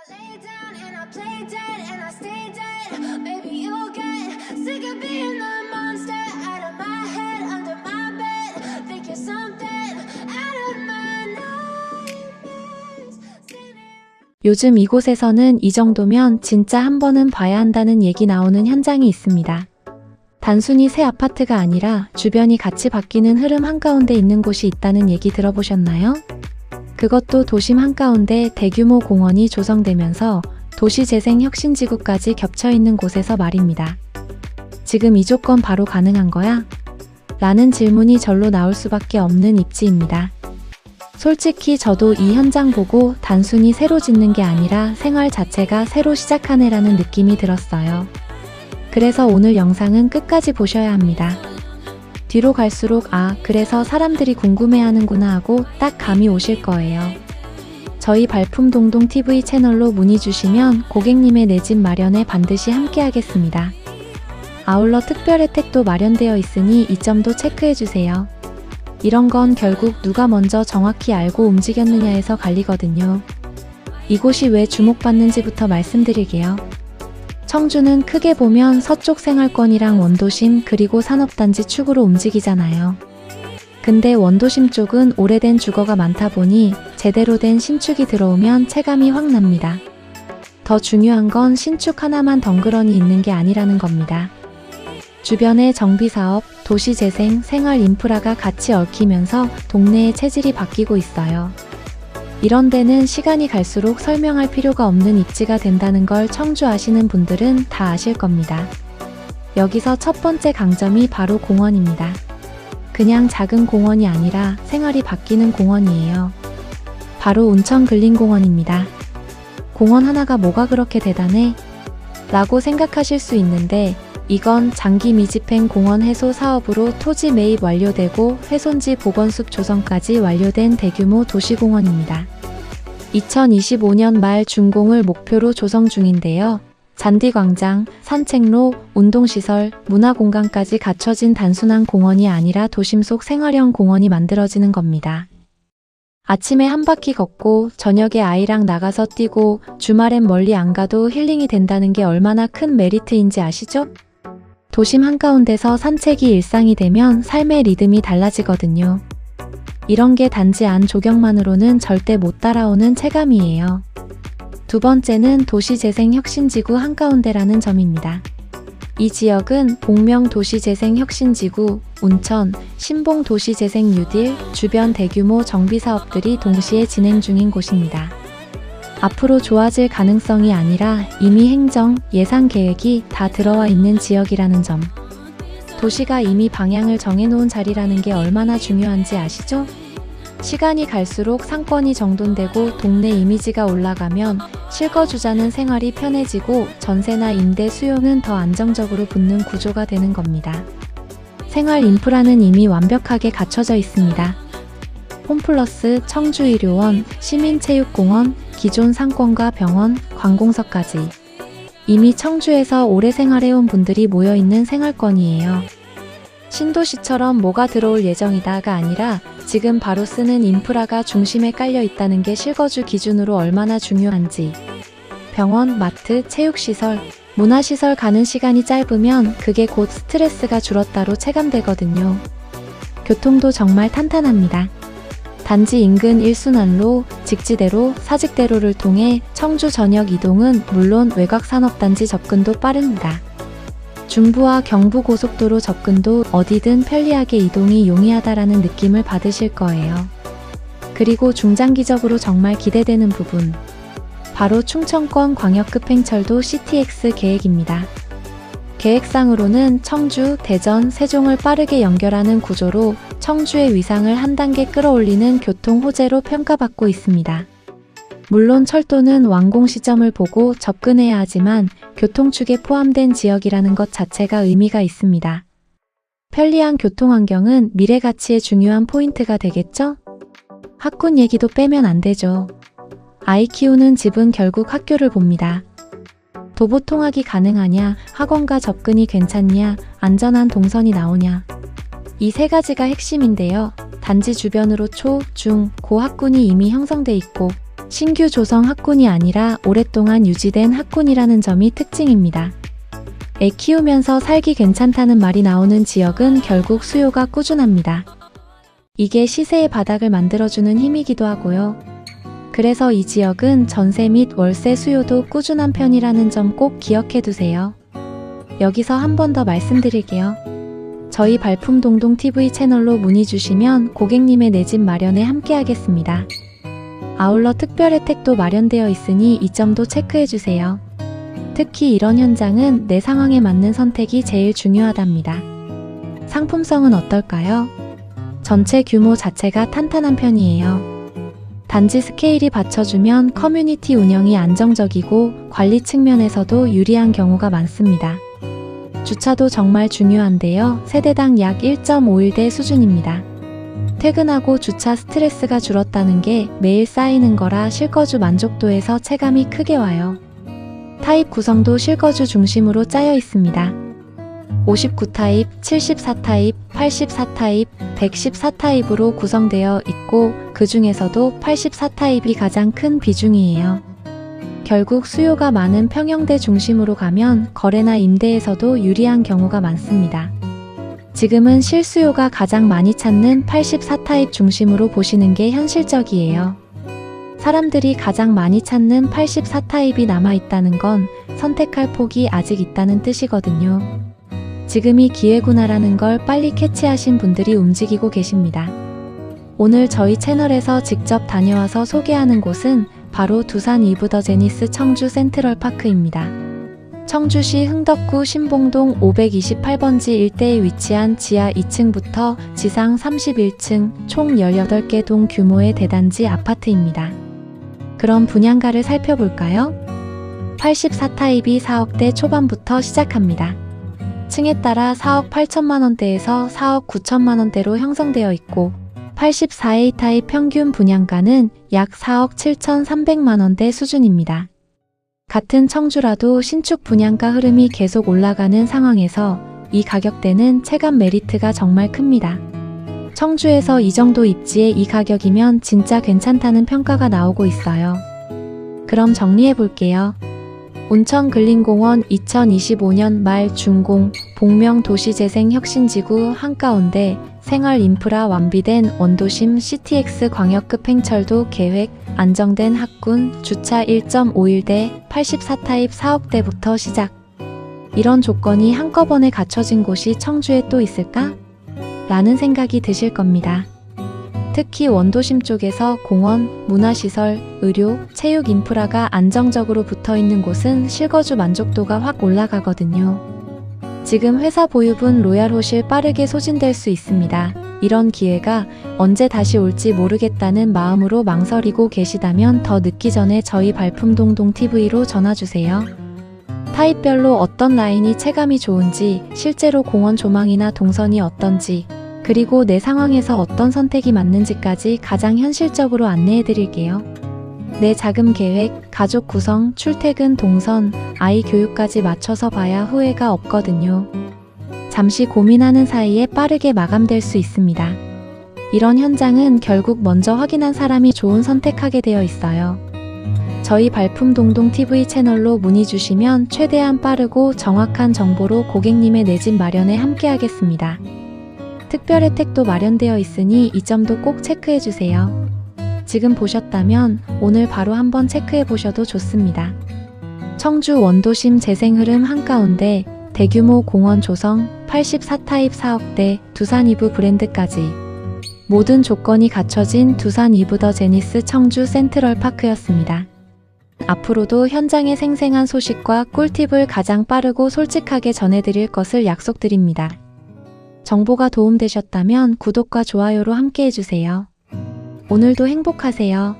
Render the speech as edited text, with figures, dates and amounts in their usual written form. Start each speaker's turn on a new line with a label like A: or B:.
A: lay down and I play dead and I stay dead. Maybe you'll get sick of being the monster out of my head, under my bed. Think you're something out of my nightmares.
B: 요즘 이곳에서는 이 정도면 진짜 한 번은 봐야 한다는 얘기 나오는 현장이 있습니다. 단순히 새 아파트가 아니라 주변이 같이 바뀌는 흐름 한가운데 있는 곳이 있다는 얘기 들어보셨나요? 그것도 도심 한가운데 대규모 공원이 조성되면서 도시재생혁신지구까지 겹쳐있는 곳에서 말입니다. 지금 이 조건 바로 가능한 거야? 라는 질문이 절로 나올 수밖에 없는 입지입니다. 솔직히 저도 이 현장 보고 단순히 새로 짓는 게 아니라 생활 자체가 새로 시작하네라는 느낌이 들었어요. 그래서 오늘 영상은 끝까지 보셔야 합니다. 뒤로 갈수록 그래서 사람들이 궁금해하는구나 하고 딱 감이 오실 거예요. 저희 발품동동TV 채널로 문의 주시면 고객님의 내 집 마련에 반드시 함께하겠습니다. 아울러 특별 혜택도 마련되어 있으니 이 점도 체크해주세요. 이런 건 결국 누가 먼저 정확히 알고 움직였느냐에서 갈리거든요. 이곳이 왜 주목받는지부터 말씀드릴게요. 청주는 크게 보면 서쪽 생활권이랑 원도심 그리고 산업단지 축으로 움직이잖아요. 근데 원도심 쪽은 오래된 주거가 많다 보니 제대로 된 신축이 들어오면 체감이 확 납니다. 더 중요한 건 신축 하나만 덩그러니 있는 게 아니라는 겁니다. 주변에 정비사업, 도시재생, 생활 인프라가 같이 얽히면서 동네의 체질이 바뀌고 있어요. 이런 데는 시간이 갈수록 설명할 필요가 없는 입지가 된다는 걸 청주 아시는 분들은 다 아실 겁니다. 여기서 첫 번째 강점이 바로 공원입니다. 그냥 작은 공원이 아니라 생활이 바뀌는 공원이에요. 바로 운천근린공원입니다. 공원 하나가 뭐가 그렇게 대단해? 라고 생각하실 수 있는데 이건 장기 미집행 공원 해소 사업으로 토지 매입 완료되고 훼손지 복원숲 조성까지 완료된 대규모 도시공원입니다. 2025년 말 준공을 목표로 조성 중인데요. 잔디광장, 산책로, 운동시설, 문화공간까지 갖춰진 단순한 공원이 아니라 도심 속 생활형 공원이 만들어지는 겁니다. 아침에 한 바퀴 걷고 저녁에 아이랑 나가서 뛰고 주말엔 멀리 안 가도 힐링이 된다는 게 얼마나 큰 메리트인지 아시죠? 도심 한가운데서 산책이 일상이 되면 삶의 리듬이 달라지거든요. 이런 게 단지 안 조경만으로는 절대 못 따라오는 체감이에요. 두 번째는 도시재생혁신지구 한가운데라는 점입니다. 이 지역은 복명 도시재생혁신지구, 운천, 신봉 도시재생 뉴딜, 주변 대규모 정비사업들이 동시에 진행 중인 곳입니다. 앞으로 좋아질 가능성이 아니라 이미 행정, 예산 계획이 다 들어와 있는 지역이라는 점. 도시가 이미 방향을 정해놓은 자리라는 게 얼마나 중요한지 아시죠? 시간이 갈수록 상권이 정돈되고 동네 이미지가 올라가면 실거주자는 생활이 편해지고 전세나 임대 수요는 더 안정적으로 붙는 구조가 되는 겁니다. 생활 인프라는 이미 완벽하게 갖춰져 있습니다. 홈플러스, 청주의료원, 시민체육공원, 기존 상권과 병원, 관공서까지. 이미 청주에서 오래 생활해온 분들이 모여있는 생활권이에요. 신도시처럼 뭐가 들어올 예정이다가 아니라 지금 바로 쓰는 인프라가 중심에 깔려 있다는 게 실거주 기준으로 얼마나 중요한지. 병원, 마트, 체육시설, 문화시설 가는 시간이 짧으면 그게 곧 스트레스가 줄었다로 체감되거든요. 교통도 정말 탄탄합니다. 단지 인근 1순환로, 직지대로, 사직대로를 통해 청주 전역 이동은 물론 외곽산업단지 접근도 빠릅니다. 중부와 경부고속도로 접근도 어디든 편리하게 이동이 용이하다라는 느낌을 받으실 거예요. 그리고 중장기적으로 정말 기대되는 부분. 바로 충청권 광역급행철도 CTX 계획입니다. 계획상으로는 청주, 대전, 세종을 빠르게 연결하는 구조로 청주의 위상을 한 단계 끌어올리는 교통 호재로 평가받고 있습니다. 물론 철도는 완공 시점을 보고 접근해야 하지만 교통축에 포함된 지역이라는 것 자체가 의미가 있습니다. 편리한 교통환경은 미래 가치의 중요한 포인트가 되겠죠? 학군 얘기도 빼면 안 되죠. 아이 키우는 집은 결국 학교를 봅니다. 도보 통학이 가능하냐, 학원과 접근이 괜찮냐, 안전한 동선이 나오냐. 이 세 가지가 핵심인데요. 단지 주변으로 초, 중, 고 학군이 이미 형성돼 있고 신규 조성 학군이 아니라 오랫동안 유지된 학군이라는 점이 특징입니다. 애 키우면서 살기 괜찮다는 말이 나오는 지역은 결국 수요가 꾸준합니다. 이게 시세의 바닥을 만들어주는 힘이기도 하고요. 그래서 이 지역은 전세 및 월세 수요도 꾸준한 편이라는 점 꼭 기억해 두세요. 여기서 한 번 더 말씀드릴게요. 저희 발품동동TV 채널로 문의 주시면 고객님의 내 집 마련에 함께 하겠습니다. 아울러 특별 혜택도 마련되어 있으니 이 점도 체크해 주세요. 특히 이런 현장은 내 상황에 맞는 선택이 제일 중요하답니다. 상품성은 어떨까요? 전체 규모 자체가 탄탄한 편이에요. 단지 스케일이 받쳐주면 커뮤니티 운영이 안정적이고 관리 측면에서도 유리한 경우가 많습니다. 주차도 정말 중요한데요. 세대당 약 1.5일대 수준입니다. 퇴근하고 주차 스트레스가 줄었다는 게 매일 쌓이는 거라 실거주 만족도에서 체감이 크게 와요. 타입 구성도 실거주 중심으로 짜여 있습니다. 59 타입, 74 타입, 84 타입, 114 타입으로 구성되어 있고 그 중에서도 84 타입이 가장 큰 비중이에요. 결국 수요가 많은 평형대 중심으로 가면 거래나 임대에서도 유리한 경우가 많습니다. 지금은 실수요가 가장 많이 찾는 84 타입 중심으로 보시는 게 현실적이에요. 사람들이 가장 많이 찾는 84 타입이 남아있다는 건 선택할 폭이 아직 있다는 뜻이거든요. 지금이 기회구나라는 걸 빨리 캐치하신 분들이 움직이고 계십니다. 오늘 저희 채널에서 직접 다녀와서 소개하는 곳은 바로 두산 이브더제니스 청주 센트럴파크입니다. 청주시 흥덕구 신봉동 528번지 일대에 위치한 지하 2층부터 지상 31층 총 18개 동 규모의 대단지 아파트입니다. 그럼 분양가를 살펴볼까요? 84 타입이 4억대 초반부터 시작합니다. 층에 따라 4억 8천만원대에서 4억 9천만원대로 형성되어 있고 84A 타입 평균 분양가는 약 4억 7천3백만원대 수준입니다. 같은 청주라도 신축 분양가 흐름이 계속 올라가는 상황에서 이 가격대는 체감 메리트가 정말 큽니다. 청주에서 이 정도 입지에 이 가격이면 진짜 괜찮다는 평가가 나오고 있어요. 그럼 정리해 볼게요. 온천근린공원 2025년 말 준공, 복명 도시재생 혁신지구 한가운데 생활 인프라 완비된 원도심 CTX 광역급 행철도 계획, 안정된 학군, 주차 1.5일대, 84 타입 4억대부터 시작. 이런 조건이 한꺼번에 갖춰진 곳이 청주에 또 있을까? 라는 생각이 드실 겁니다. 특히 원도심 쪽에서 공원, 문화시설, 의료, 체육 인프라가 안정적으로 붙어있는 곳은 실거주 만족도가 확 올라가거든요. 지금 회사 보유분 로얄호실 빠르게 소진될 수 있습니다. 이런 기회가 언제 다시 올지 모르겠다는 마음으로 망설이고 계시다면 더 늦기 전에 저희 발품동동TV로 전화주세요. 타입별로 어떤 라인이 체감이 좋은지, 실제로 공원 조망이나 동선이 어떤지, 그리고 내 상황에서 어떤 선택이 맞는지까지 가장 현실적으로 안내해드릴게요. 내 자금 계획, 가족 구성, 출퇴근 동선, 아이 교육까지 맞춰서 봐야 후회가 없거든요. 잠시 고민하는 사이에 빠르게 마감될 수 있습니다. 이런 현장은 결국 먼저 확인한 사람이 좋은 선택하게 되어 있어요. 저희 발품동동TV 채널로 문의 주시면 최대한 빠르고 정확한 정보로 고객님의 내 집 마련에 함께 하겠습니다. 특별 혜택도 마련되어 있으니 이 점도 꼭 체크해 주세요. 지금 보셨다면 오늘 바로 한번 체크해 보셔도 좋습니다. 청주 원도심 재생 흐름 한가운데 대규모 공원 조성, 84 타입 4억대, 두산 이브 브랜드까지 모든 조건이 갖춰진 두산 이브더제니스 청주 센트럴파크였습니다. 앞으로도 현장의 생생한 소식과 꿀팁을 가장 빠르고 솔직하게 전해드릴 것을 약속드립니다. 정보가 도움되셨다면 구독과 좋아요로 함께 해주세요. 오늘도 행복하세요.